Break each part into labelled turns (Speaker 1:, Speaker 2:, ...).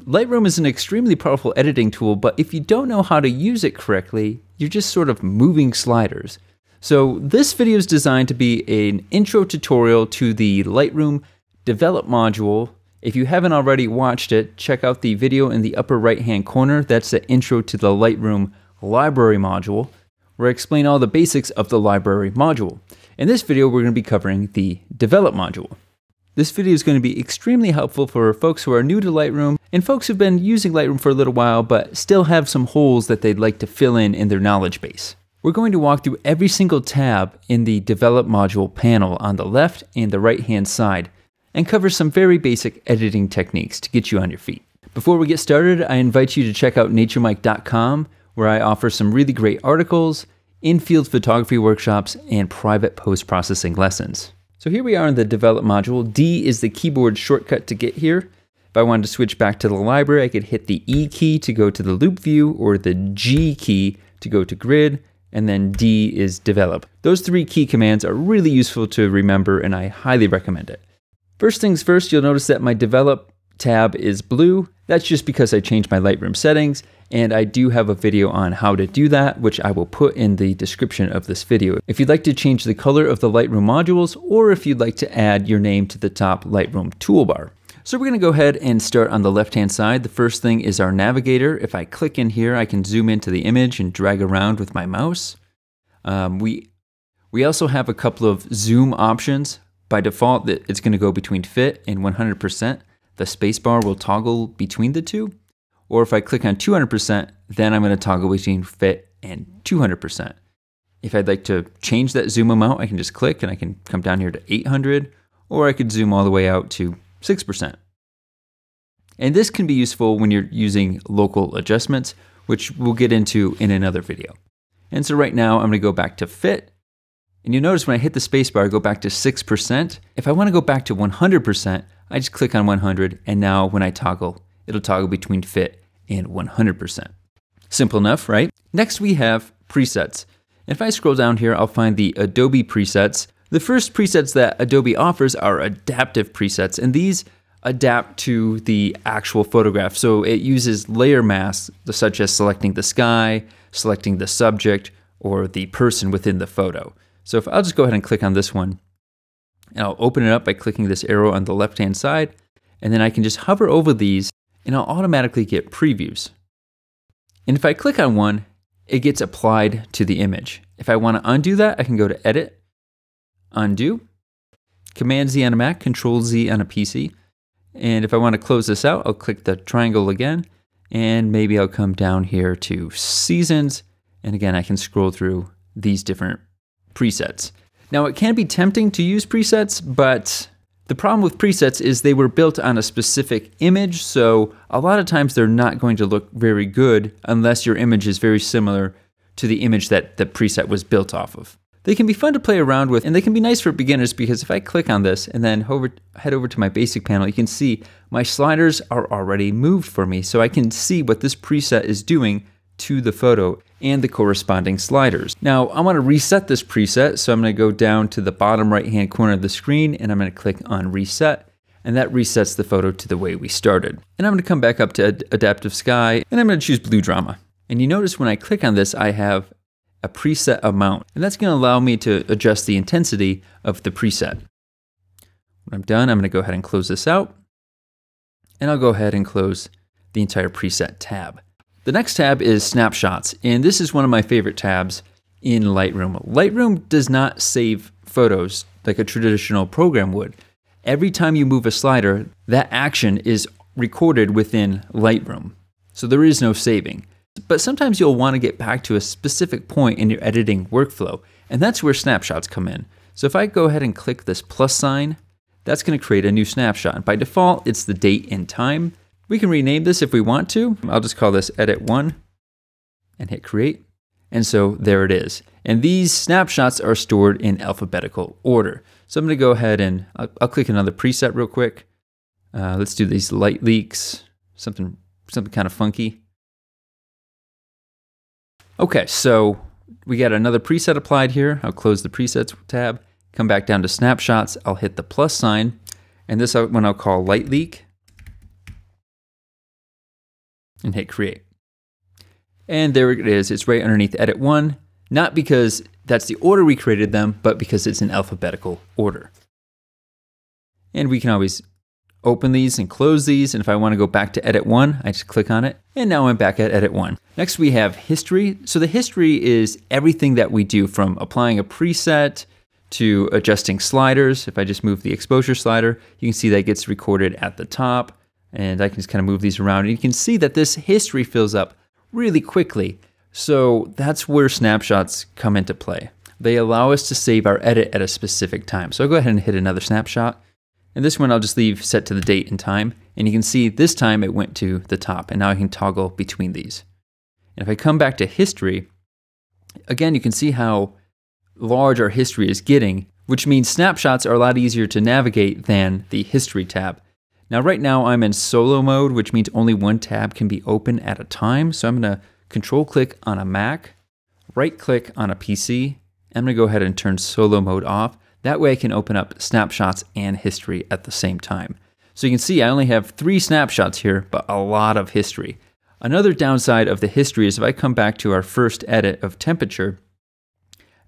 Speaker 1: Lightroom is an extremely powerful editing tool, but if you don't know how to use it correctly, you're just sort of moving sliders. So this video is designed to be an intro tutorial to the Lightroom Develop Module. If you haven't already watched it, check out the video in the upper right-hand corner. That's the intro to the Lightroom Library Module, where I explain all the basics of the Library Module. In this video, we're going to be covering the Develop Module. This video is going to be extremely helpful for folks who are new to Lightroom and folks who've been using Lightroom for a little while but still have some holes that they'd like to fill in their knowledge base. We're going to walk through every single tab in the Develop Module panel on the left and the right-hand side and cover some very basic editing techniques to get you on your feet. Before we get started, I invite you to check out naturemike.com, where I offer some really great articles, in-field photography workshops, and private post-processing lessons. So here we are in the Develop Module. D is the keyboard shortcut to get here. If I wanted to switch back to the library, I could hit the E key to go to the loop view, or the G key to go to grid, and then D is develop. Those three key commands are really useful to remember, and I highly recommend it. First things first, you'll notice that my develop tab is blue. That's just because I changed my Lightroom settings, and I do have a video on how to do that, which I will put in the description of this video. If you'd like to change the color of the Lightroom modules, or if you'd like to add your name to the top Lightroom toolbar. So we're gonna go ahead and start on the left-hand side. The first thing is our navigator. If I click in here, I can zoom into the image and drag around with my mouse. We also have a couple of zoom options. By default, it's gonna go between fit and 100%. The spacebar will toggle between the two. Or if I click on 200%, then I'm going to toggle between fit and 200%. If I'd like to change that zoom amount, I can just click and I can come down here to 800, or I could zoom all the way out to 6%. And this can be useful when you're using local adjustments, which we'll get into in another video. And so right now, I'm going to go back to fit. And you'll notice when I hit the spacebar, I go back to 6%. If I want to go back to 100%, I just click on 100, and now when I toggle, it'll toggle between fit and 100%. Simple enough, right? Next we have presets. If I scroll down here, I'll find the Adobe presets. The first presets that Adobe offers are adaptive presets, and these adapt to the actual photograph. So it uses layer masks, such as selecting the sky, selecting the subject, or the person within the photo. So if I'll just go ahead and click on this one, and I'll open it up by clicking this arrow on the left-hand side, and then I can just hover over these and I'll automatically get previews. And if I click on one, it gets applied to the image. If I want to undo that, I can go to Edit, Undo, Command Z on a Mac, Control Z on a PC. And if I want to close this out, I'll click the triangle again, and maybe I'll come down here to Seasons, and again, I can scroll through these different presets. Now, it can be tempting to use presets, but the problem with presets is they were built on a specific image, so a lot of times they're not going to look very good unless your image is very similar to the image that the preset was built off of. They can be fun to play around with, and they can be nice for beginners because if I click on this and then head over to my basic panel, you can see my sliders are already moved for me, so I can see what this preset is doing to the photo and the corresponding sliders. Now, I want to reset this preset, so I'm going to go down to the bottom right-hand corner of the screen, and I'm going to click on Reset, and that resets the photo to the way we started. And I'm going to come back up to Adaptive Sky, and I'm going to choose Blue Drama. And you notice when I click on this, I have a preset amount, and that's going to allow me to adjust the intensity of the preset. When I'm done, I'm going to go ahead and close this out, and I'll go ahead and close the entire preset tab. The next tab is Snapshots, and this is one of my favorite tabs in Lightroom. Lightroom does not save photos like a traditional program would. Every time you move a slider, that action is recorded within Lightroom, so there is no saving. But sometimes you'll want to get back to a specific point in your editing workflow, and that's where snapshots come in. So if I go ahead and click this plus sign, that's going to create a new snapshot. By default, it's the date and time. We can rename this if we want to. I'll just call this Edit 1 and hit Create. And so there it is. And these snapshots are stored in alphabetical order. So I'm going to go ahead and I'll click another preset real quick. Let's do these light leaks, something kind of funky. Okay, so we got another preset applied here. I'll close the presets tab, come back down to snapshots. I'll hit the plus sign, and this one I'll call light leak. and hit create. And there it is. It's right underneath edit 1, not because that's the order we created them, but because it's in alphabetical order. And we can always open these and close these. And if I want to go back to edit 1, I just click on it. And now I'm back at edit 1. Next we have history. So the history is everything that we do, from applying a preset to adjusting sliders. If I just move the exposure slider, you can see that gets recorded at the top. And I can just kind of move these around. And you can see that this history fills up really quickly. So that's where snapshots come into play. They allow us to save our edit at a specific time. So I'll go ahead and hit another snapshot. And this one I'll just leave set to the date and time. And you can see this time it went to the top. And now I can toggle between these. And if I come back to history, again, you can see how large our history is getting, which means snapshots are a lot easier to navigate than the history tab. Now right now I'm in solo mode, which means only one tab can be open at a time. So I'm going to control click on a Mac, right click on a PC. I'm going to go ahead and turn solo mode off. That way I can open up snapshots and history at the same time. So you can see I only have 3 snapshots here, but a lot of history. Another downside of the history is if I come back to our first edit of temperature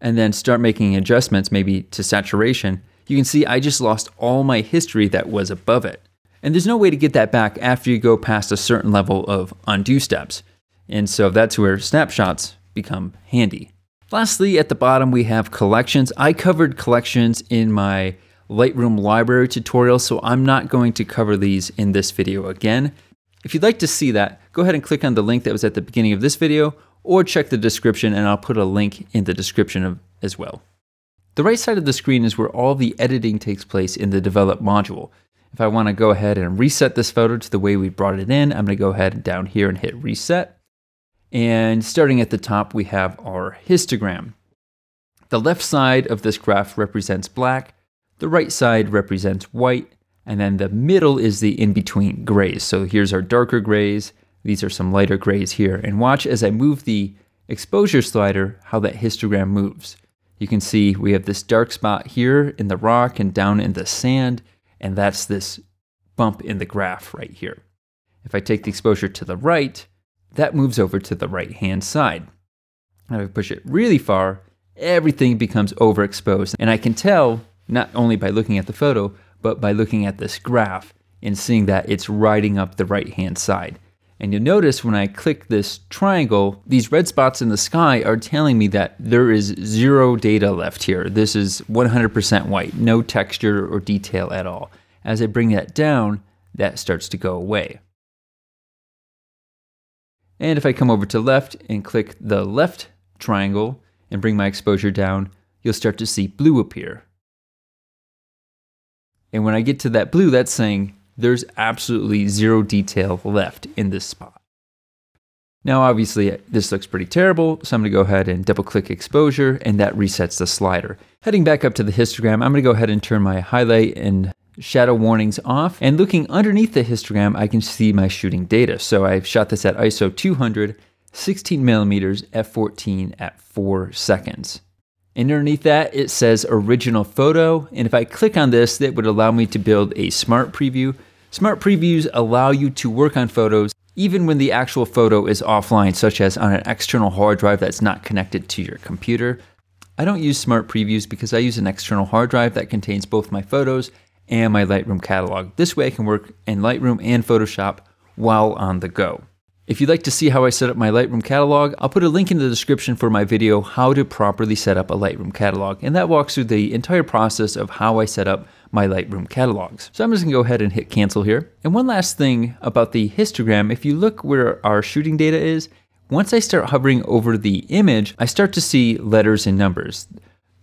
Speaker 1: and then start making adjustments maybe to saturation, you can see I just lost all my history that was above it. And there's no way to get that back after you go past a certain level of undo steps. And so that's where snapshots become handy. Lastly, at the bottom we have collections. I covered collections in my Lightroom library tutorial, so I'm not going to cover these in this video again. If you'd like to see that, go ahead and click on the link that was at the beginning of this video, or check the description and I'll put a link in the description as well. The right side of the screen is where all the editing takes place in the Develop module. If I want to go ahead and reset this photo to the way we brought it in, I'm going to go ahead down here and hit reset. And starting at the top, we have our histogram. The left side of this graph represents black, the right side represents white, and then the middle is the in-between grays. So here's our darker grays, these are some lighter grays here. And watch as I move the exposure slider, how that histogram moves. You can see we have this dark spot here in the rock and down in the sand, and that's this bump in the graph right here. If I take the exposure to the right, that moves over to the right-hand side. Now if I push it really far, everything becomes overexposed. And I can tell, not only by looking at the photo, but by looking at this graph and seeing that it's riding up the right-hand side. And you'll notice when I click this triangle, these red spots in the sky are telling me that there is 0 data left here. This is 100% white, no texture or detail at all. As I bring that down, that starts to go away. And if I come over to left and click the left triangle and bring my exposure down, you'll start to see blue appear. And when I get to that blue, that's saying there's absolutely 0 detail left in this spot. Now obviously this looks pretty terrible, so I'm going to go ahead and double click exposure, and that resets the slider. Heading back up to the histogram, I'm going to go ahead and turn my highlight and shadow warnings off, and looking underneath the histogram I can see my shooting data. So I've shot this at ISO 200, 16mm, f14 at 4 seconds. And underneath that it says original photo, and if I click on this, that would allow me to build a smart preview. Smart previews allow you to work on photos even when the actual photo is offline, such as on an external hard drive that's not connected to your computer. I don't use smart previews because I use an external hard drive that contains both my photos and my Lightroom catalog. This way I can work in Lightroom and Photoshop while on the go. If you'd like to see how I set up my Lightroom catalog, I'll put a link in the description for my video, how to properly set up a Lightroom catalog. And that walks through the entire process of how I set up my Lightroom catalogs. So I'm just gonna go ahead and hit cancel here. And one last thing about the histogram, if you look where our shooting data is, once I start hovering over the image, I start to see letters and numbers.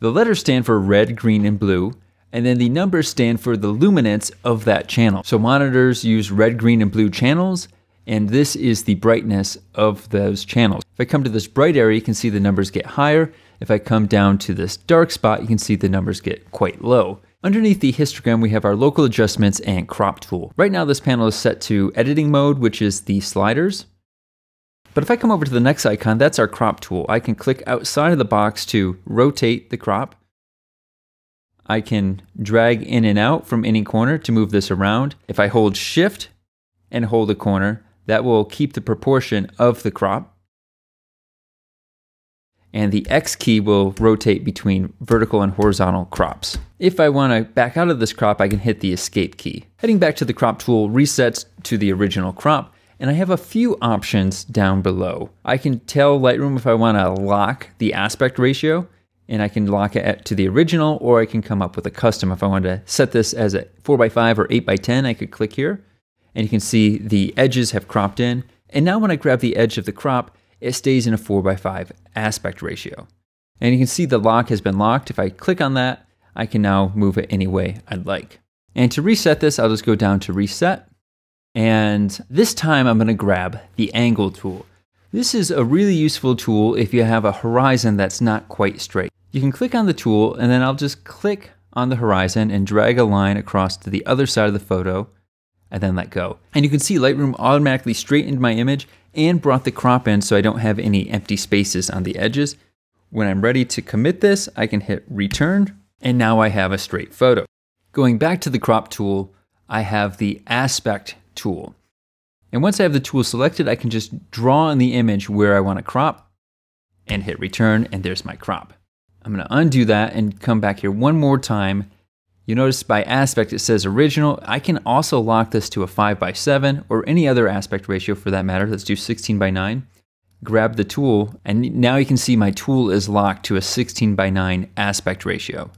Speaker 1: The letters stand for red, green, and blue. And then the numbers stand for the luminance of that channel. So monitors use red, green, and blue channels, and this is the brightness of those channels. If I come to this bright area, you can see the numbers get higher. If I come down to this dark spot, you can see the numbers get quite low. Underneath the histogram, we have our local adjustments and crop tool. Right now, this panel is set to editing mode, which is the sliders. But if I come over to the next icon, that's our crop tool. I can click outside of the box to rotate the crop. I can drag in and out from any corner to move this around. If I hold Shift and hold a corner, That will keep the proportion of the crop. And the X key will rotate between vertical and horizontal crops. If I want to back out of this crop, I can hit the escape key. Heading back to the crop tool resets to the original crop, and I have a few options down below. I can tell Lightroom if I want to lock the aspect ratio, and I can lock it to the original, or I can come up with a custom. If I wanted to set this as a 4:5 or 8:10, I could click here, and you can see the edges have cropped in. And now when I grab the edge of the crop, it stays in a 4:5 aspect ratio. And you can see the lock has been locked. If I click on that, I can now move it any way I'd like. And to reset this, I'll just go down to reset. And this time I'm gonna grab the angle tool. This is a really useful tool if you have a horizon that's not quite straight. You can click on the tool, and then I'll just click on the horizon and drag a line across to the other side of the photo, and then let go. And you can see Lightroom automatically straightened my image and brought the crop in so I don't have any empty spaces on the edges. When I'm ready to commit this, I can hit return, and now I have a straight photo. Going back to the crop tool, I have the aspect tool. And once I have the tool selected, I can just draw in the image where I want to crop and hit return, and there's my crop. I'm going to undo that and come back here one more time. You notice by aspect it says original. I can also lock this to a 5:7 or any other aspect ratio for that matter. Let's do 16:9. Grab the tool, and now you can see my tool is locked to a 16:9 aspect ratio.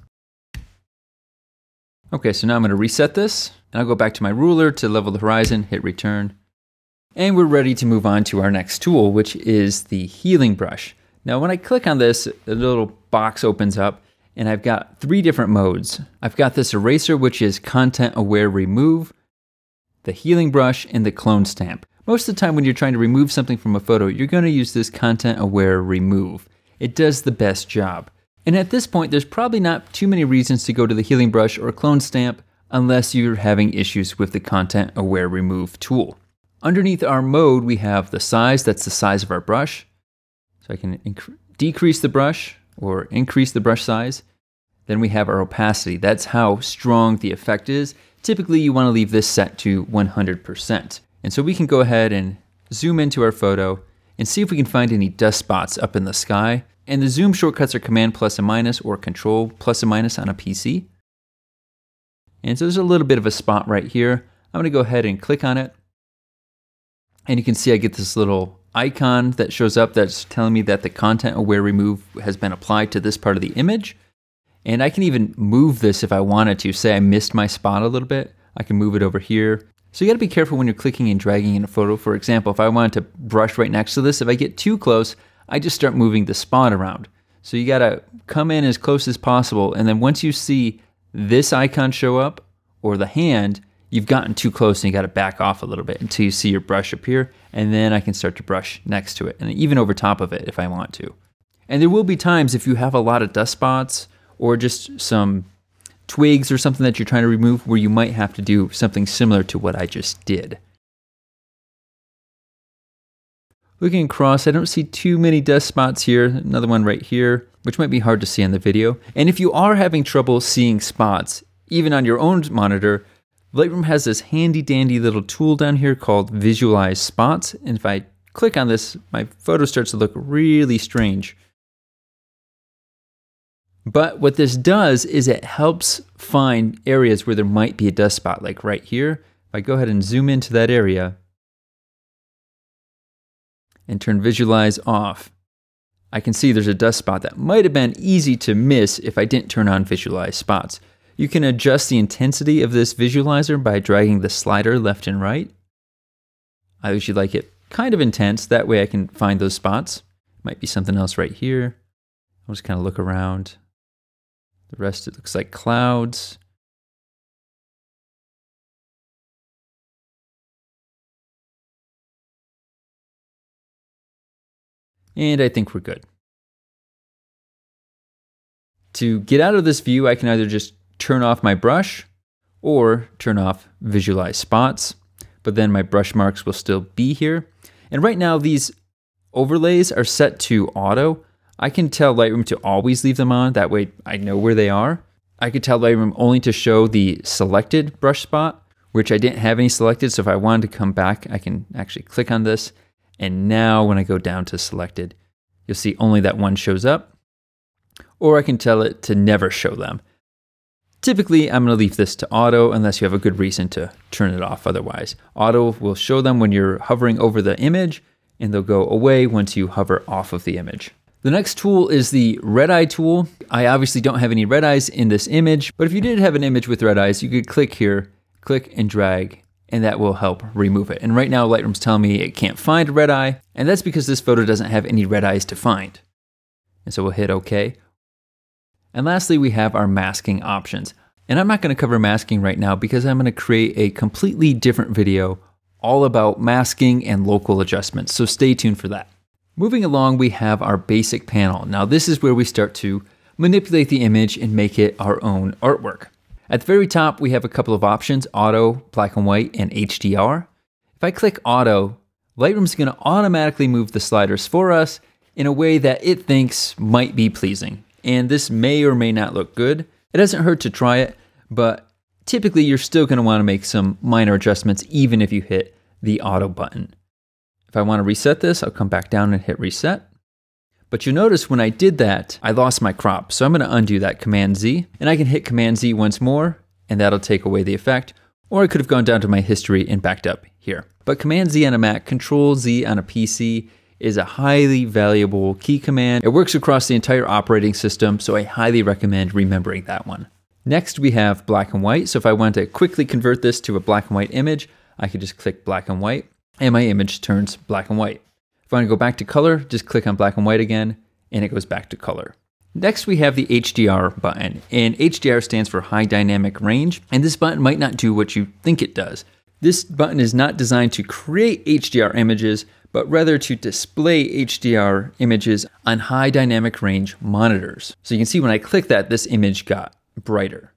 Speaker 1: Okay, so now I'm going to reset this, and I'll go back to my ruler to level the horizon, hit return. And we're ready to move on to our next tool, which is the healing brush. Now when I click on this, a little box opens up, and I've got 3 different modes. I've got this eraser, which is content aware remove, the healing brush, and the clone stamp. Most of the time when you're trying to remove something from a photo, you're going to use this content aware remove. It does the best job. And at this point, there's probably not too many reasons to go to the healing brush or clone stamp unless you're having issues with the content aware remove tool. Underneath our mode, we have the size. That's the size of our brush. So I can decrease the brush or increase the brush size. Then we have our opacity. That's how strong the effect is. Typically, you want to leave this set to 100%. And so we can go ahead and zoom into our photo and see if we can find any dust spots up in the sky. And the zoom shortcuts are Command plus and minus or Control plus and minus on a PC. And so there's a little bit of a spot right here. I'm going to go ahead and click on it. And you can see I get this little icon that shows up that's telling me that the content aware remove has been applied to this part of the image. And I can even move this if I wanted to. Say I missed my spot a little bit, I can move it over here. So you gotta be careful when you're clicking and dragging in a photo. For example, if I wanted to brush right next to this, if I get too close, I just start moving the spot around. So you gotta come in as close as possible, and then once you see this icon show up, or the hand, you've gotten too close and you gotta back off a little bit until you see your brush appear, and then I can start to brush next to it, and even over top of it if I want to. And there will be times if you have a lot of dust spots, or just some twigs or something that you're trying to remove where you might have to do something similar to what I just did. Looking across, I don't see too many dust spots here. Another one right here, which might be hard to see on the video. And if you are having trouble seeing spots, even on your own monitor, Lightroom has this handy dandy little tool down here called Visualize Spots. And if I click on this, my photo starts to look really strange. But what this does is it helps find areas where there might be a dust spot, like right here. If I go ahead and zoom into that area and turn Visualize off, I can see there's a dust spot that might have been easy to miss if I didn't turn on Visualize Spots. You can adjust the intensity of this visualizer by dragging the slider left and right. I usually like it kind of intense, that way I can find those spots. Might be something else right here. I'll just kind of look around. The rest, it looks like clouds. And I think we're good. To get out of this view, I can either just turn off my brush or turn off Visualize Spots, but then my brush marks will still be here. And right now, these overlays are set to auto. I can tell Lightroom to always leave them on, that way I know where they are. I could tell Lightroom only to show the selected brush spot, which I didn't have any selected. So if I wanted to come back, I can actually click on this. And now when I go down to selected, you'll see only that one shows up. Or I can tell it to never show them. Typically, I'm going to leave this to auto unless you have a good reason to turn it off otherwise. Auto will show them when you're hovering over the image, and they'll go away once you hover off of the image. The next tool is the red eye tool. I obviously don't have any red eyes in this image, but if you did have an image with red eyes, you could click here, click and drag, and that will help remove it. And right now Lightroom's telling me it can't find a red eye, and that's because this photo doesn't have any red eyes to find. And so we'll hit OK. And lastly, we have our masking options. And I'm not going to cover masking right now because I'm going to create a completely different video all about masking and local adjustments. So stay tuned for that. Moving along, we have our basic panel. Now this is where we start to manipulate the image and make it our own artwork. At the very top, we have a couple of options: auto, black and white, and HDR. If I click auto, Lightroom's going to automatically move the sliders for us in a way that it thinks might be pleasing. And this may or may not look good. It doesn't hurt to try it, but typically you're still going to want to make some minor adjustments even if you hit the auto button. If I want to reset this, I'll come back down and hit reset. But you notice when I did that, I lost my crop. So I'm going to undo that, Command Z, and I can hit Command Z once more, and that'll take away the effect. Or I could have gone down to my history and backed up here. But Command Z on a Mac, Control Z on a PC is a highly valuable key command. It works across the entire operating system, so I highly recommend remembering that one. Next, we have black and white. So if I want to quickly convert this to a black and white image, I could just click black and white, and my image turns black and white. If I want to go back to color, just click on black and white again, and it goes back to color. Next, we have the HDR button, and HDR stands for High Dynamic Range, and this button might not do what you think it does. This button is not designed to create HDR images, but rather to display HDR images on high dynamic range monitors. So you can see when I click that, this image got brighter.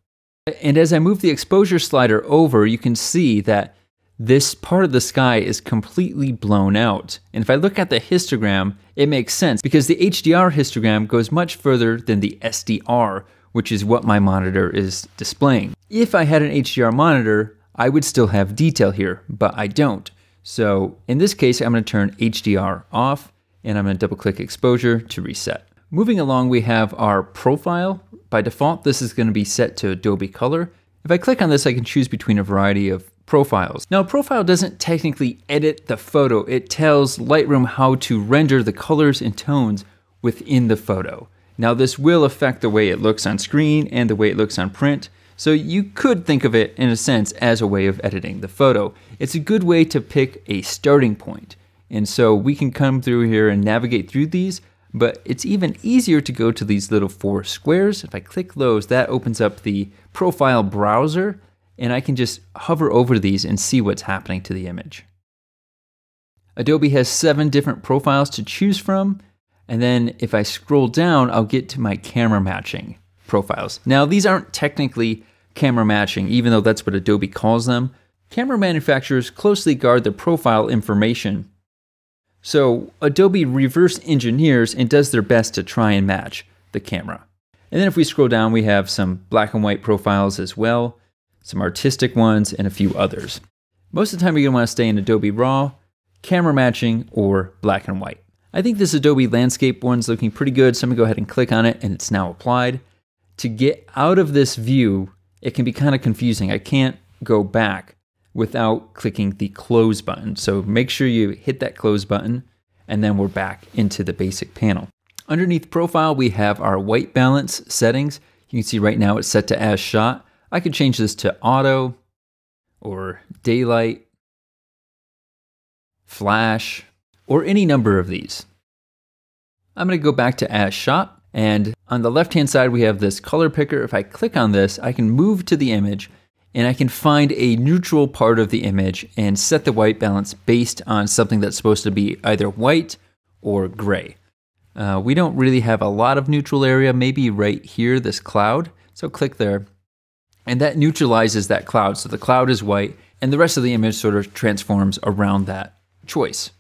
Speaker 1: And as I move the exposure slider over, you can see that this part of the sky is completely blown out. And if I look at the histogram, it makes sense because the HDR histogram goes much further than the SDR, which is what my monitor is displaying. If I had an HDR monitor, I would still have detail here, but I don't. So in this case, I'm going to turn HDR off, and I'm going to double click exposure to reset. Moving along, we have our profile. By default, this is going to be set to Adobe Color. If I click on this, I can choose between a variety of profiles. Now, a profile doesn't technically edit the photo. It tells Lightroom how to render the colors and tones within the photo. Now, this will affect the way it looks on screen and the way it looks on print. So you could think of it in a sense as a way of editing the photo. It's a good way to pick a starting point. And so we can come through here and navigate through these, but it's even easier to go to these little 4 squares. If I click those, that opens up the profile browser, and I can just hover over these and see what's happening to the image. Adobe has 7 different profiles to choose from, and then if I scroll down, I'll get to my camera matching profiles. Now, these aren't technically camera matching, even though that's what Adobe calls them. Camera manufacturers closely guard their profile information. So Adobe reverse engineers and does their best to try and match the camera. And then if we scroll down, we have some black and white profiles as well, some artistic ones, and a few others. Most of the time you're going to want to stay in Adobe RAW, camera matching, or black and white. I think this Adobe landscape one's looking pretty good, so I'm going to go ahead and click on it, and it's now applied. To get out of this view, it can be kind of confusing. I can't go back without clicking the close button. So make sure you hit that close button, and then we're back into the basic panel. Underneath profile, we have our white balance settings. You can see right now it's set to as shot. I could change this to auto or daylight, flash, or any number of these. I'm going to go back to as shot, and on the left-hand side we have this color picker. If I click on this, I can move to the image and I can find a neutral part of the image and set the white balance based on something that's supposed to be either white or gray. We don't really have a lot of neutral area, maybe right here, this cloud. So click there, and that neutralizes that cloud. So the cloud is white, and the rest of the image sort of transforms around that choice.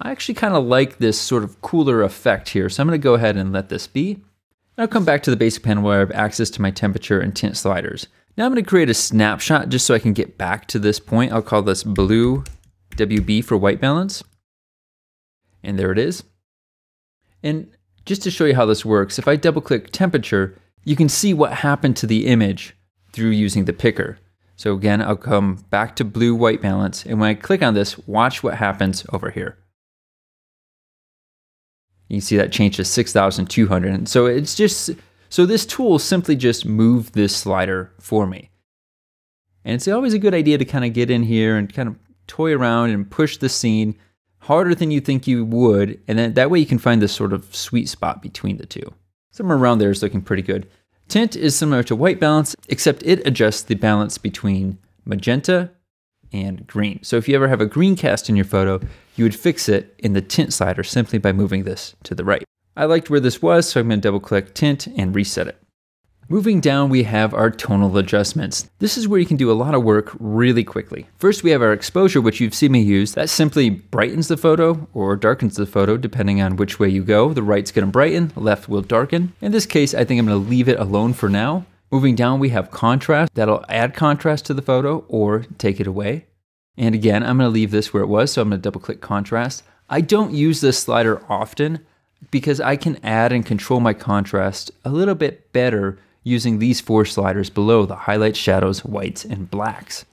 Speaker 1: I actually kind of like this sort of cooler effect here, so I'm going to go ahead and let this be. I'll come back to the basic panel where I have access to my temperature and tint sliders. Now I'm going to create a snapshot just so I can get back to this point. I'll call this blue WB for white balance. And there it is. And just to show you how this works, if I double click temperature, you can see what happened to the image through using the picker. So again, I'll come back to blue white balance. And when I click on this, watch what happens over here. You can see that changed to 6,200. And so it's just, so this tool simply just moved this slider for me. And it's always a good idea to kind of get in here and kind of toy around and push the scene harder than you think you would. And then that way you can find this sort of sweet spot between the two. Somewhere around there is looking pretty good. Tint is similar to white balance, except it adjusts the balance between magenta and green. So if you ever have a green cast in your photo, you would fix it in the tint slider simply by moving this to the right. I liked where this was, so I'm going to double click tint and reset it. Moving down, we have our tonal adjustments. This is where you can do a lot of work really quickly. First, we have our exposure, which you've seen me use. That simply brightens the photo or darkens the photo, depending on which way you go. The right's going to brighten, left will darken. In this case, I think I'm going to leave it alone for now. Moving down, we have contrast. That'll add contrast to the photo or take it away. And again, I'm going to leave this where it was, so I'm going to double click contrast. I don't use this slider often because I can add and control my contrast a little bit better using these 4 sliders below: the highlights, shadows, whites, and blacks.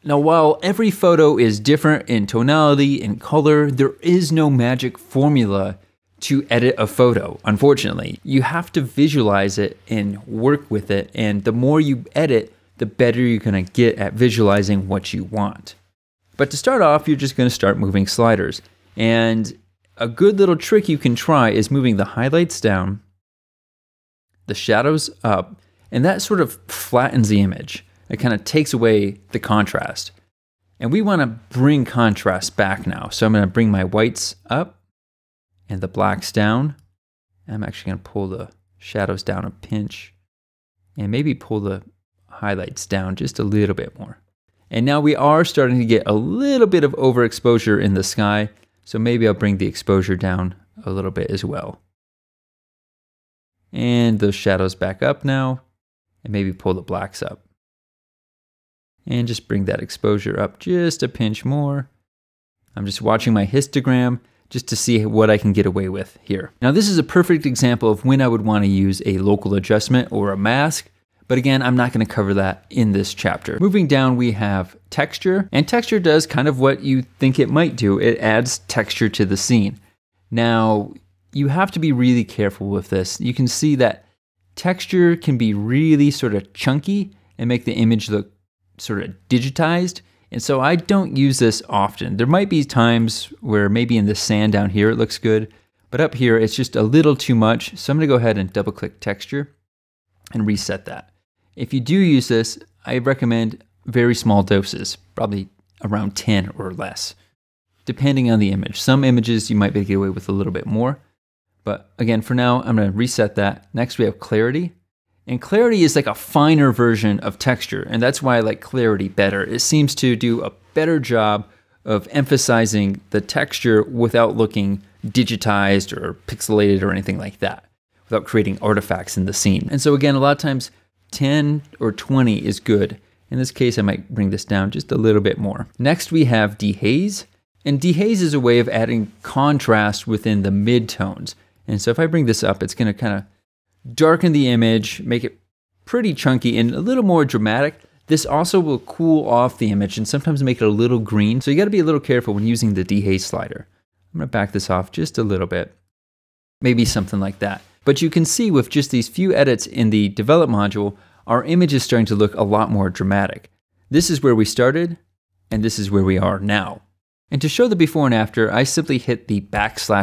Speaker 1: Now, while every photo is different in tonality and color, there is no magic formula to edit a photo, unfortunately. You have to visualize it and work with it, and the more you edit, the better you're going to get at visualizing what you want. But to start off, you're just going to start moving sliders. And a good little trick you can try is moving the highlights down, the shadows up, and that sort of flattens the image. It kind of takes away the contrast. And we want to bring contrast back now. So I'm going to bring my whites up and the blacks down. I'm actually going to pull the shadows down a pinch and maybe pull the highlights down just a little bit more. And now we are starting to get a little bit of overexposure in the sky. So maybe I'll bring the exposure down a little bit as well. And those shadows back up now, and maybe pull the blacks up. And just bring that exposure up just a pinch more. I'm just watching my histogram just to see what I can get away with here. Now this is a perfect example of when I would want to use a local adjustment or a mask, but again, I'm not going to cover that in this chapter. Moving down, we have texture, and texture does kind of what you think it might do. It adds texture to the scene. Now, you have to be really careful with this. You can see that texture can be really sort of chunky and make the image look sort of digitized. And so I don't use this often. There might be times where maybe in the sand down here it looks good, but up here it's just a little too much. So I'm going to go ahead and double click texture and reset that. If you do use this, I recommend very small doses, probably around 10 or less, depending on the image. Some images you might be able to get away with a little bit more. But again, for now, I'm going to reset that. Next, we have clarity. And clarity is like a finer version of texture. And that's why I like clarity better. It seems to do a better job of emphasizing the texture without looking digitized or pixelated or anything like that, without creating artifacts in the scene. And so again, a lot of times 10 or 20 is good. In this case, I might bring this down just a little bit more. Next, we have dehaze. And dehaze is a way of adding contrast within the midtones. And so if I bring this up, it's going to kind of darken the image, make it pretty chunky and a little more dramatic. This also will cool off the image and sometimes make it a little green. So you got to be a little careful when using the dehaze slider. I'm going to back this off just a little bit, maybe something like that. But you can see with just these few edits in the Develop module, our image is starting to look a lot more dramatic. This is where we started, and this is where we are now. And to show the before and after, I simply hit the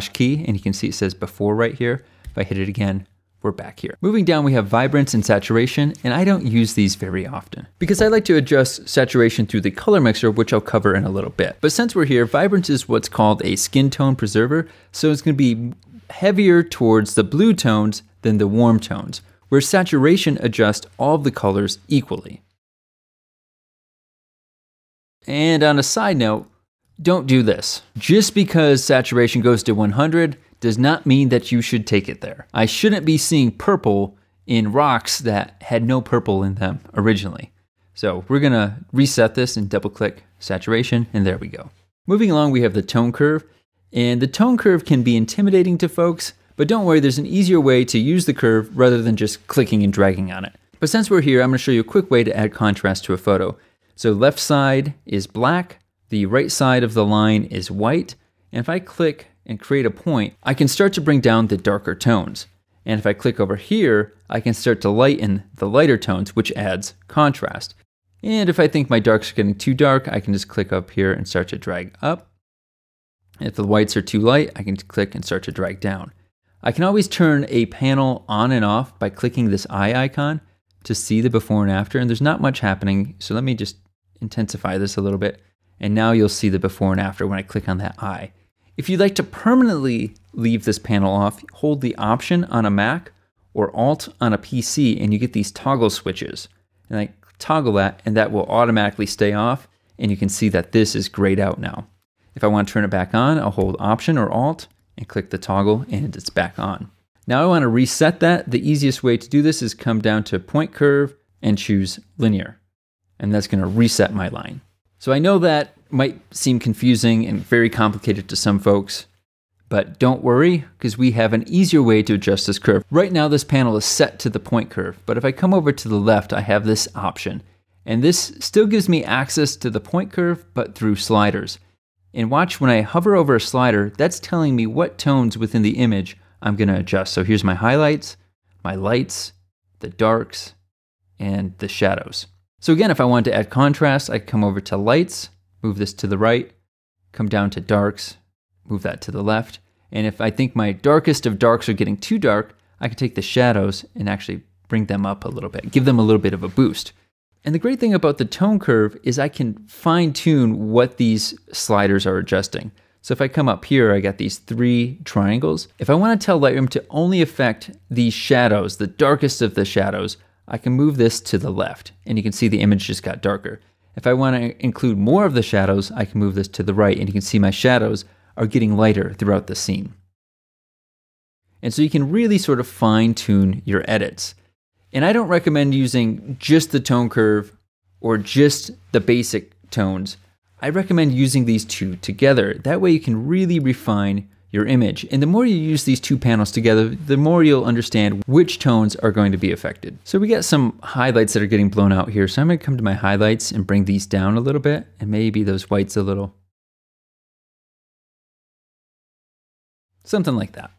Speaker 1: / key, and you can see it says before right here. If I hit it again, we're back here. Moving down, we have vibrance and saturation, and I don't use these very often because I like to adjust saturation through the color mixer, which I'll cover in a little bit. But since we're here, vibrance is what's called a skin tone preserver, so it's going to be heavier towards the blue tones than the warm tones, where saturation adjusts all of the colors equally. And on a side note, don't do this. Just because saturation goes to 100 does not mean that you should take it there. I shouldn't be seeing purple in rocks that had no purple in them originally. So we're gonna reset this and double click saturation, and there we go. Moving along, we have the tone curve, and the tone curve can be intimidating to folks, but don't worry, there's an easier way to use the curve rather than just clicking and dragging on it. But since we're here, I'm gonna show you a quick way to add contrast to a photo. So left side is black, the right side of the line is white, and if I click and create a point, I can start to bring down the darker tones. And if I click over here, I can start to lighten the lighter tones, which adds contrast. And if I think my darks are getting too dark, I can just click up here and start to drag up. If the whites are too light, I can click and start to drag down. I can always turn a panel on and off by clicking this eye icon to see the before and after, and there's not much happening, so let me just intensify this a little bit, and now you'll see the before and after when I click on that eye. If you'd like to permanently leave this panel off, hold the Option on a Mac or Alt on a PC, and you get these toggle switches. And I toggle that, and that will automatically stay off, and you can see that this is grayed out now. If I want to turn it back on, I'll hold Option or Alt and click the toggle, and it's back on. Now I want to reset that. The easiest way to do this is come down to Point Curve and choose Linear, and that's going to reset my line. So I know that might seem confusing and very complicated to some folks, but don't worry, because we have an easier way to adjust this curve. Right now this panel is set to the point curve, but if I come over to the left, I have this option, and this still gives me access to the point curve, but through sliders. And watch, when I hover over a slider, that's telling me what tones within the image I'm going to adjust. So here's my highlights, my lights, the darks, and the shadows. So again, if I want to add contrast, I come over to lights, move this to the right, come down to darks, move that to the left. And if I think my darkest of darks are getting too dark, I can take the shadows and actually bring them up a little bit, give them a little bit of a boost. And the great thing about the tone curve is I can fine tune what these sliders are adjusting. So if I come up here, I got these 3 triangles. If I want to tell Lightroom to only affect these shadows, the darkest of the shadows, I can move this to the left, and you can see the image just got darker. If I want to include more of the shadows, I can move this to the right, and you can see my shadows are getting lighter throughout the scene. And so you can really sort of fine tune your edits. And I don't recommend using just the tone curve or just the basic tones. I recommend using these two together. That way you can really refine your image. And the more you use these two panels together, the more you'll understand which tones are going to be affected. So we got some highlights that are getting blown out here. So I'm going to come to my highlights and bring these down a little bit, and maybe those whites a little. Something like that.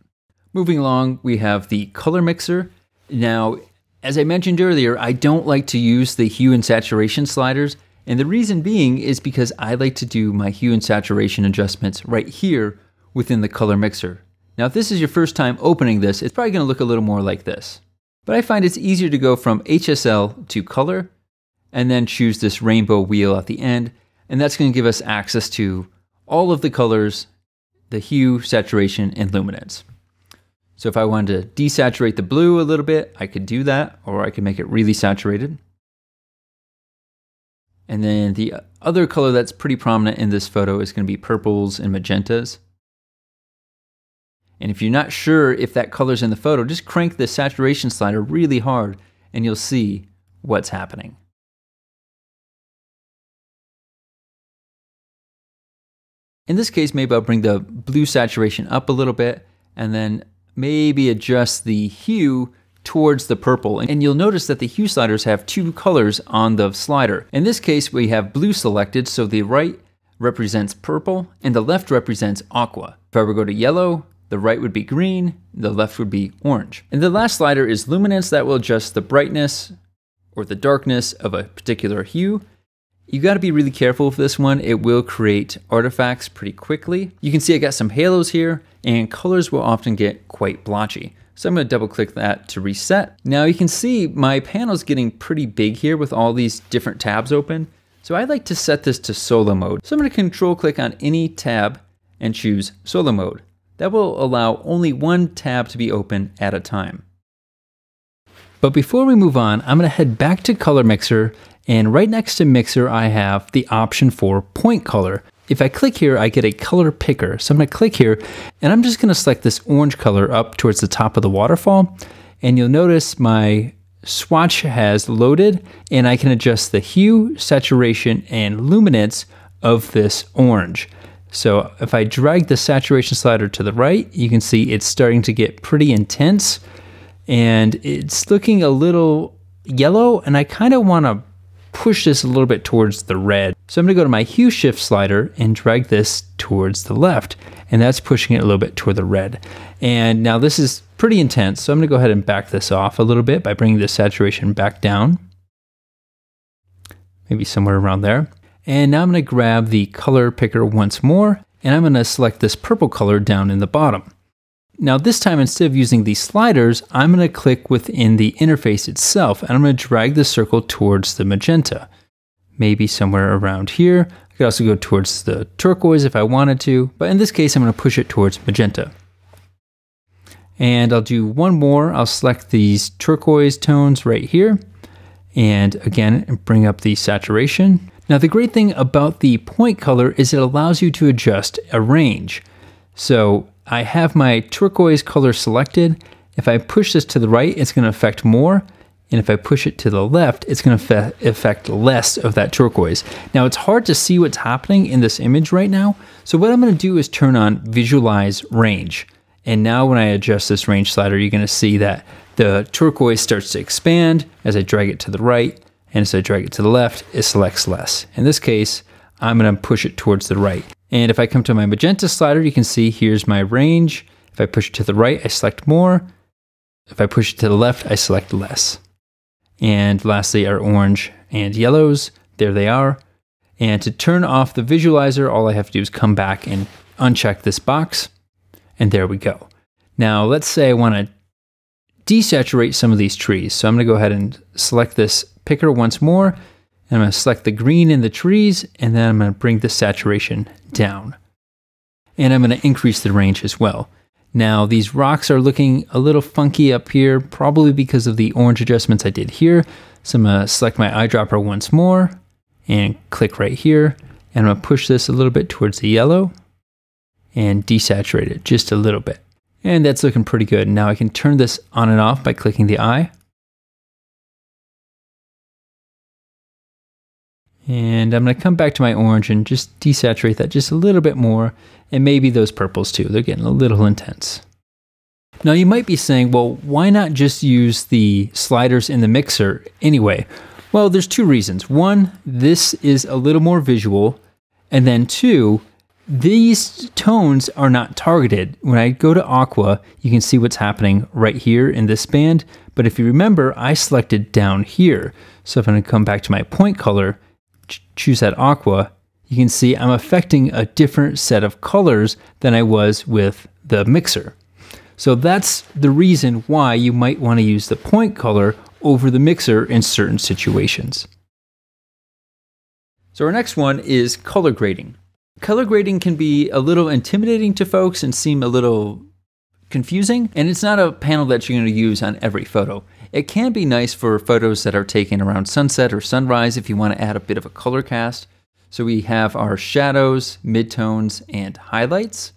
Speaker 1: Moving along, we have the color mixer. Now, as I mentioned earlier, I don't like to use the hue and saturation sliders. And the reason being is because I like to do my hue and saturation adjustments right here within the color mixer. Now, if this is your first time opening this, it's probably going to look a little more like this. But I find it's easier to go from HSL to color and then choose this rainbow wheel at the end. And that's going to give us access to all of the colors, the hue, saturation, and luminance. So if I wanted to desaturate the blue a little bit, I could do that, or I could make it really saturated. And then the other color that's pretty prominent in this photo is going to be purples and magentas. And if you're not sure if that color's in the photo, just crank the saturation slider really hard and you'll see what's happening. In this case, maybe I'll bring the blue saturation up a little bit and then maybe adjust the hue towards the purple. And you'll notice that the hue sliders have two colors on the slider. In this case, we have blue selected, so the right represents purple and the left represents aqua. If I were to go to yellow, the right would be green, the left would be orange. And the last slider is luminance. That will adjust the brightness or the darkness of a particular hue. You got to be really careful with this one. It will create artifacts pretty quickly. You can see I got some halos here, and colors will often get quite blotchy. So I'm going to double click that to reset. Now you can see my panel's getting pretty big here with all these different tabs open. So I like to set this to solo mode. So I'm going to control click on any tab and choose solo mode. That will allow only one tab to be open at a time. But before we move on, I'm going to head back to Color Mixer, and right next to Mixer, I have the option for Point Color. If I click here, I get a color picker. So I'm going to click here, and I'm just going to select this orange color up towards the top of the waterfall. And you'll notice my swatch has loaded, and I can adjust the hue, saturation, and luminance of this orange. So if I drag the saturation slider to the right, you can see it's starting to get pretty intense, and it's looking a little yellow, and I kind of want to push this a little bit towards the red. So I'm going to go to my hue shift slider and drag this towards the left, and that's pushing it a little bit toward the red. And now this is pretty intense, so I'm going to go ahead and back this off a little bit by bringing the saturation back down, maybe somewhere around there. And now I'm going to grab the color picker once more, and I'm going to select this purple color down in the bottom. Now this time, instead of using these sliders, I'm going to click within the interface itself, and I'm going to drag the circle towards the magenta, maybe somewhere around here. I could also go towards the turquoise if I wanted to, but in this case, I'm going to push it towards magenta. And I'll do one more. I'll select these turquoise tones right here, and again, bring up the saturation. Now the great thing about the point color is it allows you to adjust a range. So I have my turquoise color selected. If I push this to the right, it's going to affect more. And if I push it to the left, it's going to affect less of that turquoise. Now it's hard to see what's happening in this image right now. So what I'm going to do is turn on Visualize Range. And now when I adjust this range slider, you're going to see that the turquoise starts to expand as I drag it to the right. And as I drag it to the left, it selects less. In this case, I'm going to push it towards the right. And if I come to my magenta slider, you can see here's my range. If I push it to the right, I select more. If I push it to the left, I select less. And lastly, our orange and yellows, there they are. And to turn off the visualizer, all I have to do is come back and uncheck this box. And there we go. Now, let's say I want to desaturate some of these trees. So I'm going to go ahead and select this picker once more. And I'm going to select the green in the trees, and then I'm going to bring the saturation down. And I'm going to increase the range as well. Now, these rocks are looking a little funky up here, probably because of the orange adjustments I did here. So I'm going to select my eyedropper once more, and click right here. And I'm going to push this a little bit towards the yellow, and desaturate it just a little bit. And that's looking pretty good. Now I can turn this on and off by clicking the eye. And I'm going to come back to my orange and just desaturate that just a little bit more, and maybe those purples too. They're getting a little intense. Now you might be saying, well, why not just use the sliders in the mixer anyway? Well, there's two reasons. One, this is a little more visual, and then two, these tones are not targeted. When I go to aqua, you can see what's happening right here in this band, but if you remember, I selected down here. So if I'm going to come back to my point color, choose that aqua, you can see I'm affecting a different set of colors than I was with the mixer. So that's the reason why you might want to use the point color over the mixer in certain situations. So our next one is color grading. Color grading can be a little intimidating to folks and seem a little confusing, and it's not a panel that you're going to use on every photo. It can be nice for photos that are taken around sunset or sunrise if you want to add a bit of a color cast. So we have our shadows, midtones, and highlights.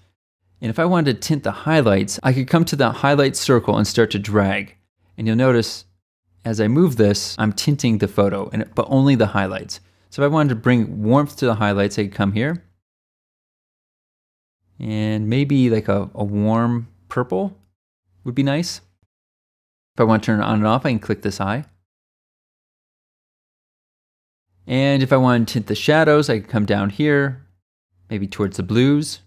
Speaker 1: And if I wanted to tint the highlights, I could come to the highlight circle and start to drag. And you'll notice as I move this, I'm tinting the photo, but only the highlights. So if I wanted to bring warmth to the highlights, I could come here. And maybe like a warm purple would be nice. If I want to turn it on and off, I can click this eye. And if I want to tint the shadows, I can come down here, maybe towards the blues.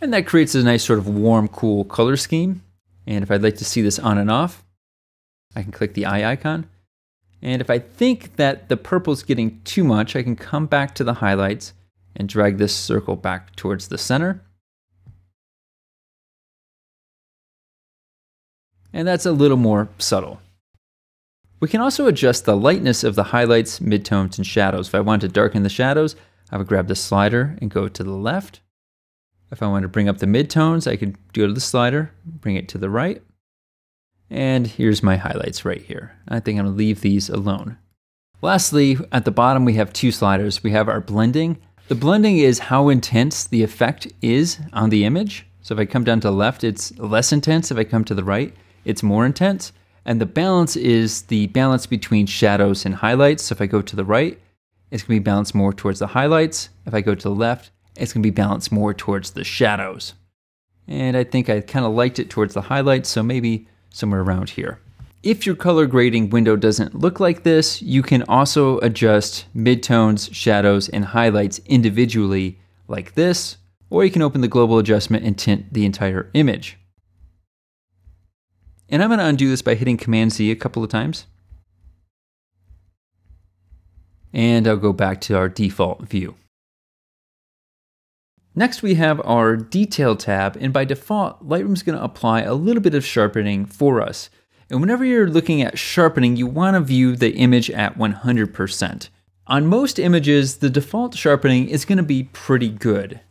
Speaker 1: And that creates a nice sort of warm, cool color scheme. And if I'd like to see this on and off, I can click the eye icon. And if I think that the purple's getting too much, I can come back to the highlights and drag this circle back towards the center. And that's a little more subtle. We can also adjust the lightness of the highlights, midtones, and shadows. If I want to darken the shadows, I would grab the slider and go to the left. If I want to bring up the midtones, I could go to the slider, bring it to the right. And here's my highlights right here. I think I'm going to leave these alone. Lastly, at the bottom, we have two sliders. We have our blending. The blending is how intense the effect is on the image. So if I come down to the left, it's less intense. If I come to the right, it's more intense. And the balance is the balance between shadows and highlights. So if I go to the right, it's gonna be balanced more towards the highlights. If I go to the left, it's gonna be balanced more towards the shadows. And I think I kind of liked it towards the highlights, so maybe somewhere around here. If your color grading window doesn't look like this, you can also adjust midtones, shadows, and highlights individually like this, or you can open the global adjustment and tint the entire image. And I'm going to undo this by hitting Command Z a couple of times. And I'll go back to our default view. Next we have our Detail tab, and by default, Lightroom's going to apply a little bit of sharpening for us. And whenever you're looking at sharpening, you want to view the image at 100%. On most images, the default sharpening is going to be pretty good.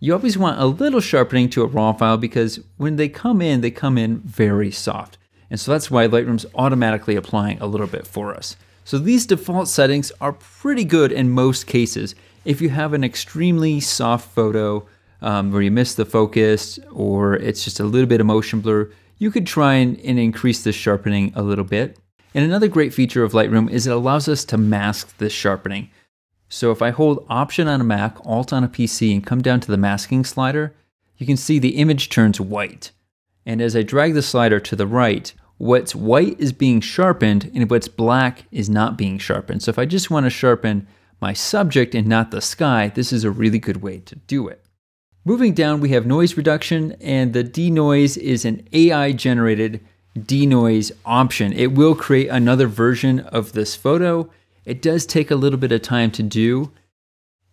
Speaker 1: You always want a little sharpening to a raw file because when they come in very soft. And so that's why Lightroom's automatically applying a little bit for us. So these default settings are pretty good in most cases. If you have an extremely soft photo where you miss the focus or it's just a little bit of motion blur, you could try and increase the sharpening a little bit. And another great feature of Lightroom is it allows us to mask this sharpening. So if I hold Option on a Mac, Alt on a PC, and come down to the masking slider, you can see the image turns white. And as I drag the slider to the right, what's white is being sharpened and what's black is not being sharpened. So if I just want to sharpen my subject and not the sky, this is a really good way to do it. Moving down, we have noise reduction, and the denoise is an AI-generated denoise option. It will create another version of this photo. It does take a little bit of time to do,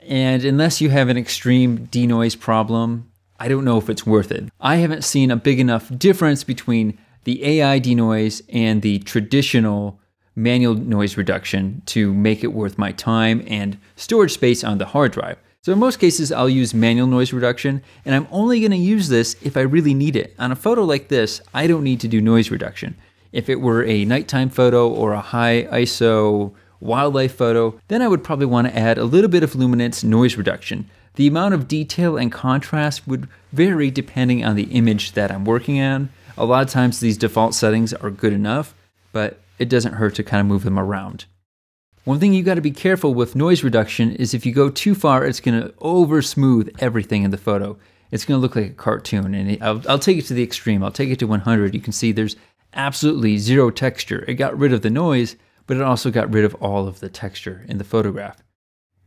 Speaker 1: and unless you have an extreme denoise problem, I don't know if it's worth it. I haven't seen a big enough difference between the AI denoise and the traditional manual noise reduction to make it worth my time and storage space on the hard drive. So in most cases, I'll use manual noise reduction, and I'm only going to use this if I really need it. On a photo like this, I don't need to do noise reduction. If it were a nighttime photo or a high ISO wildlife photo, then I would probably want to add a little bit of luminance noise reduction. The amount of detail and contrast would vary depending on the image that I'm working on. A lot of times these default settings are good enough, but it doesn't hurt to kind of move them around. One thing you got to be careful with noise reduction is if you go too far, it's going to over smooth everything in the photo. It's going to look like a cartoon, and I'll take it to the extreme. I'll take it to 100. You can see there's absolutely zero texture. It got rid of the noise, but it also got rid of all of the texture in the photograph.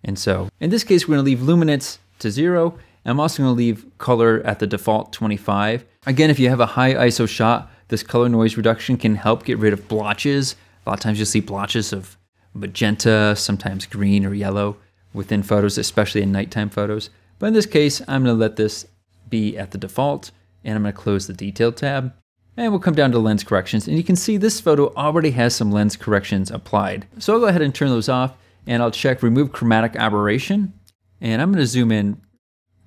Speaker 1: And so in this case, we're going to leave luminance to 0. I'm also going to leave color at the default 25. Again, if you have a high ISO shot, this color noise reduction can help get rid of blotches. A lot of times you'll see blotches of magenta, sometimes green or yellow within photos, especially in nighttime photos. But in this case, I'm going to let this be at the default, and I'm going to close the Detail tab. And we'll come down to lens corrections, and you can see this photo already has some lens corrections applied. So I'll go ahead and turn those off, and I'll check Remove Chromatic Aberration. And I'm going to zoom in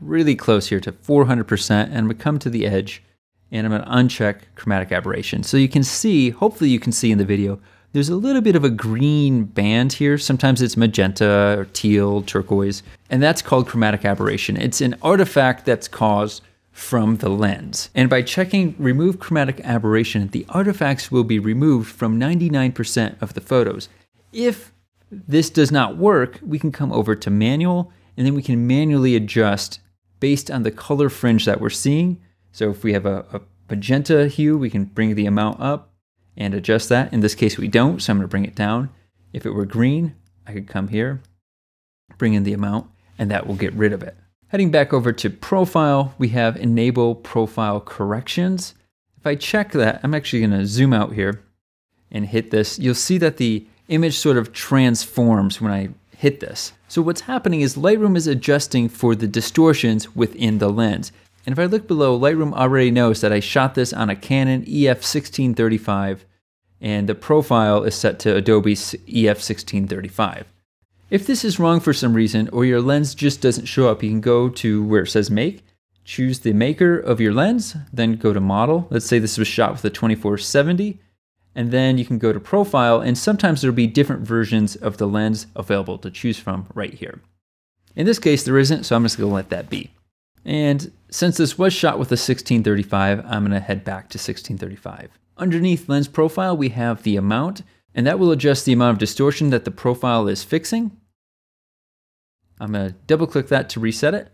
Speaker 1: really close here to 400%, and I'm going to come to the edge, and I'm going to uncheck Chromatic Aberration. So you can see, hopefully you can see in the video, there's a little bit of a green band here. Sometimes it's magenta or teal, turquoise, and that's called chromatic aberration. It's an artifact that's caused from the lens. And by checking Remove Chromatic Aberration, the artifacts will be removed from 99% of the photos. If this does not work, we can come over to Manual, and then we can manually adjust based on the color fringe that we're seeing. So if we have a magenta hue, we can bring the amount up and adjust that. In this case, we don't, so I'm going to bring it down. If it were green, I could come here, bring in the amount, and that will get rid of it. Heading back over to Profile, we have Enable Profile Corrections. If I check that, I'm actually going to zoom out here and hit this. You'll see that the image sort of transforms when I hit this. So what's happening is Lightroom is adjusting for the distortions within the lens. And if I look below, Lightroom already knows that I shot this on a Canon EF1635, and the profile is set to Adobe's EF1635. If this is wrong for some reason, or your lens just doesn't show up, you can go to where it says Make, choose the maker of your lens, then go to Model. Let's say this was shot with a 24-70, and then you can go to Profile, and sometimes there'll be different versions of the lens available to choose from right here. In this case, there isn't, so I'm just going to let that be. And since this was shot with a 1635, I'm going to head back to 1635. Underneath lens profile, we have the amount, and that will adjust the amount of distortion that the profile is fixing. I'm going to double click that to reset it.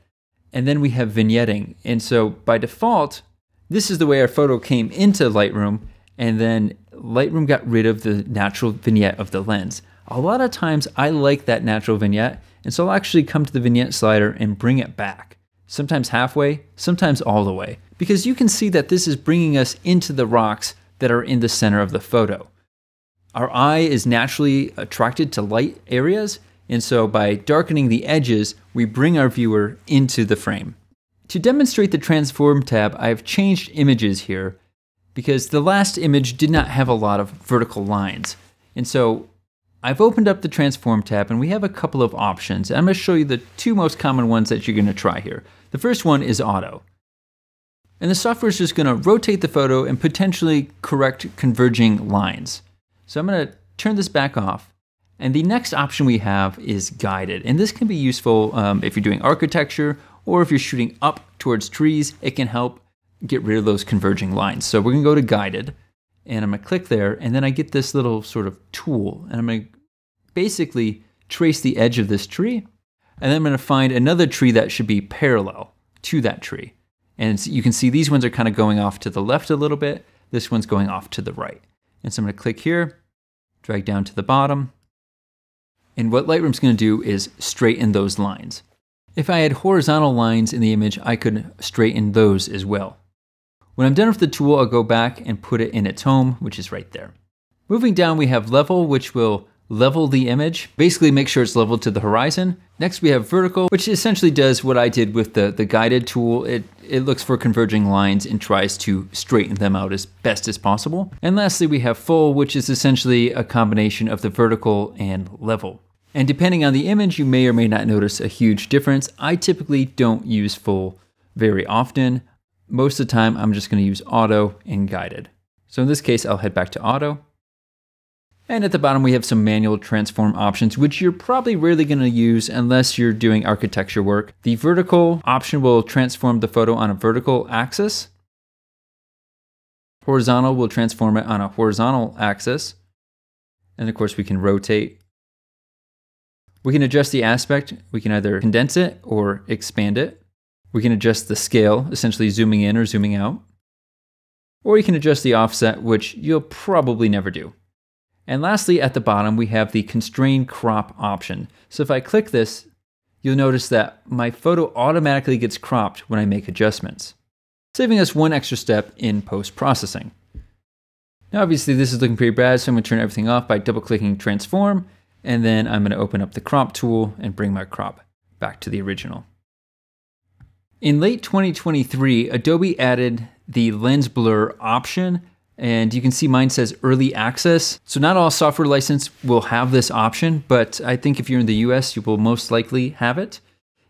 Speaker 1: And then we have vignetting. And so by default, this is the way our photo came into Lightroom, and then Lightroom got rid of the natural vignette of the lens. A lot of times I like that natural vignette, and so I'll actually come to the vignette slider and bring it back. Sometimes halfway, sometimes all the way. Because you can see that this is bringing us into the rocks that are in the center of the photo. Our eye is naturally attracted to light areas, and so by darkening the edges, we bring our viewer into the frame. To demonstrate the Transform tab, I've changed images here because the last image did not have a lot of vertical lines. And so I've opened up the Transform tab and we have a couple of options. I'm going to show you the two most common ones that you're going to try here. The first one is Auto. And the software is just going to rotate the photo and potentially correct converging lines. So I'm going to turn this back off. And the next option we have is Guided. And this can be useful if you're doing architecture or if you're shooting up towards trees. It can help get rid of those converging lines. So we're going to go to Guided, and I'm going to click there, and then I get this little sort of tool, and I'm going to basically trace the edge of this tree, and then I'm going to find another tree that should be parallel to that tree. And you can see these ones are kind of going off to the left a little bit. This one's going off to the right. And so I'm going to click here, drag down to the bottom, and what Lightroom's going to do is straighten those lines. If I had horizontal lines in the image, I could straighten those as well. When I'm done with the tool, I'll go back and put it in its home, which is right there. Moving down, we have Level, which will level the image, basically make sure it's leveled to the horizon. Next, we have Vertical, which essentially does what I did with the Guided tool. It looks for converging lines and tries to straighten them out as best as possible. And lastly, we have Full, which is essentially a combination of the vertical and level. And depending on the image, you may or may not notice a huge difference. I typically don't use Full very often. Most of the time, I'm just going to use Auto and Guided. So in this case, I'll head back to Auto. And at the bottom, we have some manual transform options, which you're probably rarely going to use unless you're doing architecture work. The vertical option will transform the photo on a vertical axis. Horizontal will transform it on a horizontal axis. And of course, we can rotate. We can adjust the aspect. We can either condense it or expand it. We can adjust the scale, essentially zooming in or zooming out. Or you can adjust the offset, which you'll probably never do. And lastly, at the bottom, we have the Constrain Crop option. So if I click this, you'll notice that my photo automatically gets cropped when I make adjustments, saving us one extra step in post-processing. Now, obviously, this is looking pretty bad, so I'm going to turn everything off by double-clicking Transform, and then I'm going to open up the Crop tool and bring my crop back to the original. In late 2023, Adobe added the lens blur option, and you can see mine says early access. So not all software license will have this option, but I think if you're in the US, you will most likely have it.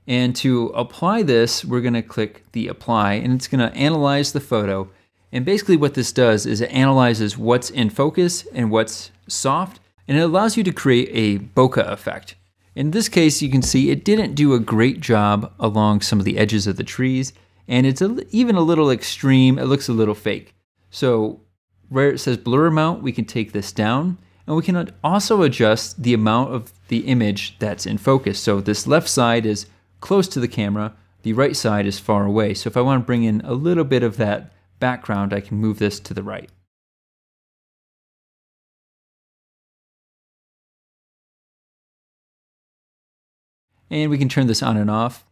Speaker 1: And to apply this, we're going to click the apply, and it's going to analyze the photo. And basically what this does is it analyzes what's in focus and what's soft, and it allows you to create a bokeh effect. In this case, you can see it didn't do a great job along some of the edges of the trees, and it's even a little extreme. It looks a little fake. So where it says blur amount, we can take this down, and we can also adjust the amount of the image that's in focus. So this left side is close to the camera, the right side is far away. So if I want to bring in a little bit of that background, I can move this to the right. And we can turn this on and off.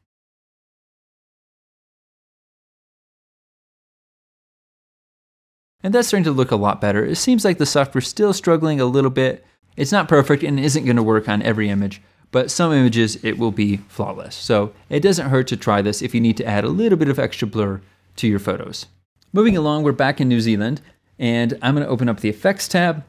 Speaker 1: And that's starting to look a lot better. It seems like the software's still struggling a little bit. It's not perfect and isn't going to work on every image, but some images it will be flawless. So it doesn't hurt to try this if you need to add a little bit of extra blur to your photos. Moving along, we're back in New Zealand, and I'm going to open up the Effects tab.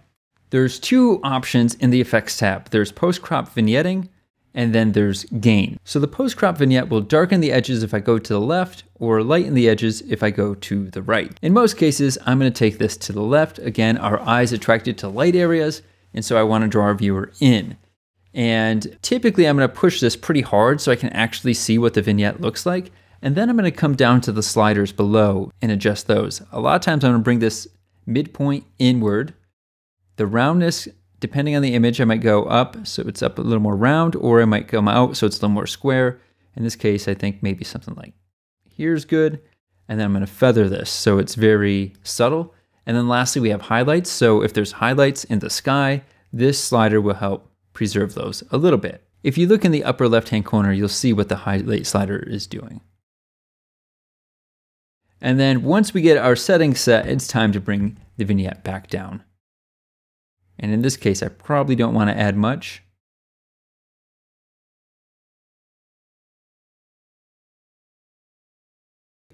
Speaker 1: There's two options in the Effects tab. There's Post-Crop Vignetting, and then there's Gain. So the Post-Crop Vignette will darken the edges if I go to the left, or lighten the edges if I go to the right. In most cases, I'm going to take this to the left. Again, our eye's attracted to light areas, and so I want to draw our viewer in. And typically I'm going to push this pretty hard so I can actually see what the vignette looks like. And then I'm going to come down to the sliders below and adjust those. A lot of times I'm going to bring this midpoint inward. The roundness, depending on the image, I might go up so it's up a little more round, or I might come out so it's a little more square. In this case, I think maybe something like here's good. And then I'm going to feather this so it's very subtle. And then lastly, we have highlights. So if there's highlights in the sky, this slider will help preserve those a little bit. If you look in the upper left-hand corner, you'll see what the highlight slider is doing. And then once we get our settings set, it's time to bring the vignette back down. And in this case, I probably don't want to add much.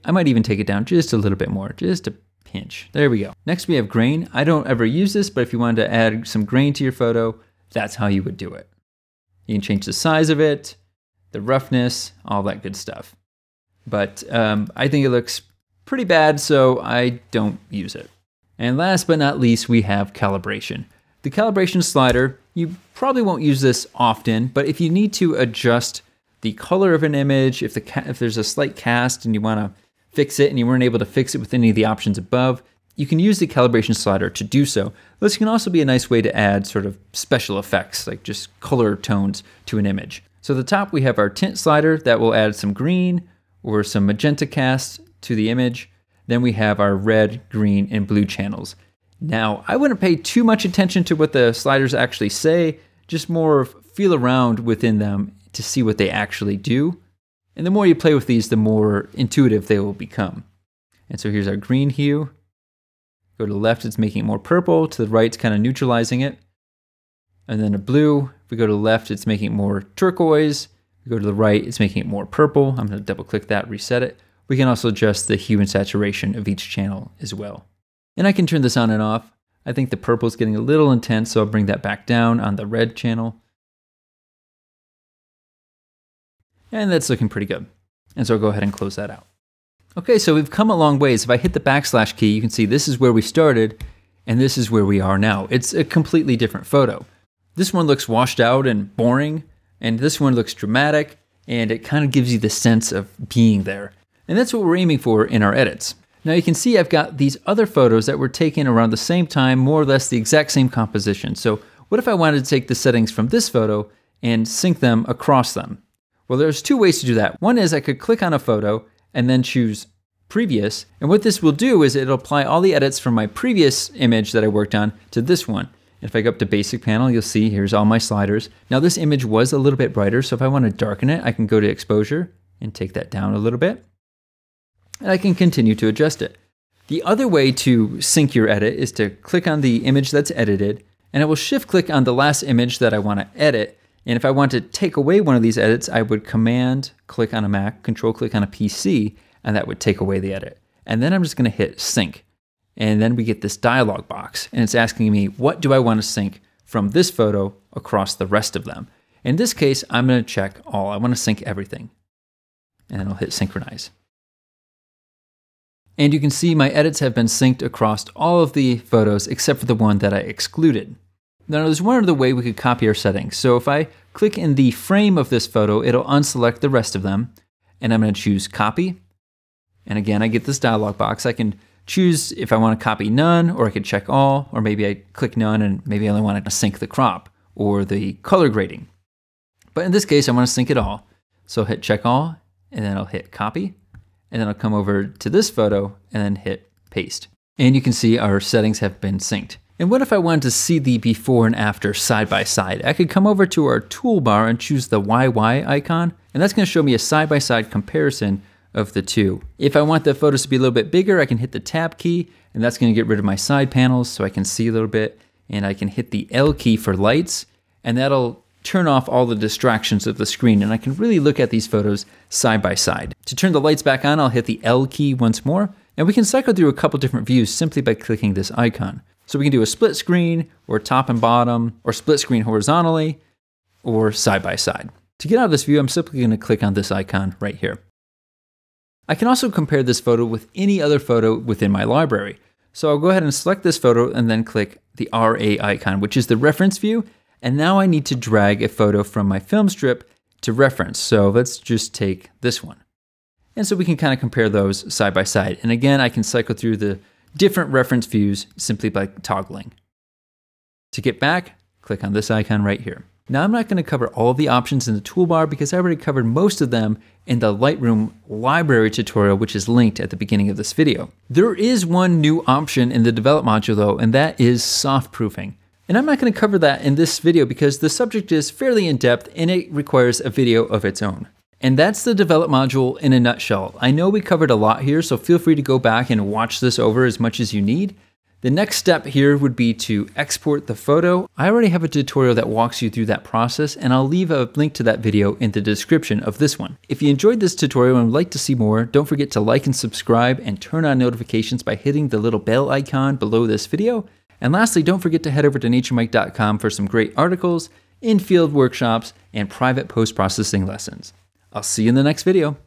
Speaker 1: I might even take it down just a little bit more, just a pinch. There we go. Next we have grain. I don't ever use this, but if you wanted to add some grain to your photo, that's how you would do it. You can change the size of it, the roughness, all that good stuff. But I think it looks pretty bad, so I don't use it. And last but not least, we have calibration. The calibration slider, you probably won't use this often, but if you need to adjust the color of an image, if there's a slight cast and you want to fix it and you weren't able to fix it with any of the options above, you can use the calibration slider to do so. This can also be a nice way to add sort of special effects, like just color tones to an image. So at the top we have our tint slider that will add some green or some magenta cast to the image. Then we have our red, green, and blue channels. Now, I wouldn't pay too much attention to what the sliders actually say, just more feel around within them to see what they actually do. And the more you play with these, the more intuitive they will become. And so here's our green hue. Go to the left, it's making it more purple. To the right, it's kind of neutralizing it. And then a blue, if we go to the left, it's making it more turquoise. If we go to the right, it's making it more purple. I'm going to double click that, reset it. We can also adjust the hue and saturation of each channel as well. And I can turn this on and off. I think the purple is getting a little intense, so I'll bring that back down on the red channel. And that's looking pretty good. And so I'll go ahead and close that out. Okay, so we've come a long ways. If I hit the backslash key, you can see this is where we started, and this is where we are now. It's a completely different photo. This one looks washed out and boring, and this one looks dramatic, and it kind of gives you the sense of being there. And that's what we're aiming for in our edits. Now you can see I've got these other photos that were taken around the same time, more or less the exact same composition. So what if I wanted to take the settings from this photo and sync them across them? Well, there's two ways to do that. One is I could click on a photo and then choose previous. And what this will do is it'll apply all the edits from my previous image that I worked on to this one. If I go up to basic panel, you'll see here's all my sliders. Now this image was a little bit brighter, so if I want to darken it, I can go to exposure and take that down a little bit. And I can continue to adjust it. The other way to sync your edit is to click on the image that's edited, and I will shift click on the last image that I want to edit. And if I want to take away one of these edits, I would command click on a Mac, control click on a PC, and that would take away the edit. And then I'm just going to hit sync. And then we get this dialog box, and it's asking me, what do I want to sync from this photo across the rest of them? In this case, I'm going to check all. I want to sync everything. And then I'll hit synchronize. And you can see my edits have been synced across all of the photos except for the one that I excluded. Now there's one other way we could copy our settings. So if I click in the frame of this photo, it'll unselect the rest of them. And I'm going to choose copy. And again, I get this dialog box. I can choose if I want to copy none, or I could check all, or maybe I click none and maybe I only want to sync the crop or the color grading. But in this case, I want to sync it all. So I'll hit check all, and then I'll hit copy. And then I'll come over to this photo and then hit paste. And you can see our settings have been synced. And what if I wanted to see the before and after side by side? I could come over to our toolbar and choose the YY icon, and that's going to show me a side-by-side comparison of the two. If I want the photos to be a little bit bigger, I can hit the tab key, and that's going to get rid of my side panels so I can see a little bit. And I can hit the L key for lights, and that'll turn off all the distractions of the screen, and I can really look at these photos side by side. To turn the lights back on, I'll hit the L key once more, and we can cycle through a couple different views simply by clicking this icon. So we can do a split screen, or top and bottom, or split screen horizontally, or side by side. To get out of this view, I'm simply going to click on this icon right here. I can also compare this photo with any other photo within my library. So I'll go ahead and select this photo and then click the RA icon, which is the reference view. And now I need to drag a photo from my film strip to reference. So let's just take this one. And so we can kind of compare those side by side. And again, I can cycle through the different reference views simply by toggling. To get back, click on this icon right here. Now I'm not going to cover all the options in the toolbar because I already covered most of them in the Lightroom library tutorial, which is linked at the beginning of this video. There is one new option in the Develop module though, and that is soft proofing. And I'm not going to cover that in this video because the subject is fairly in-depth and it requires a video of its own. And that's the Develop module in a nutshell. I know we covered a lot here, so feel free to go back and watch this over as much as you need. The next step here would be to export the photo. I already have a tutorial that walks you through that process, and I'll leave a link to that video in the description of this one. If you enjoyed this tutorial and would like to see more, don't forget to like and subscribe and turn on notifications by hitting the little bell icon below this video. And lastly, don't forget to head over to naturemike.com for some great articles, in-field workshops, and private post-processing lessons. I'll see you in the next video.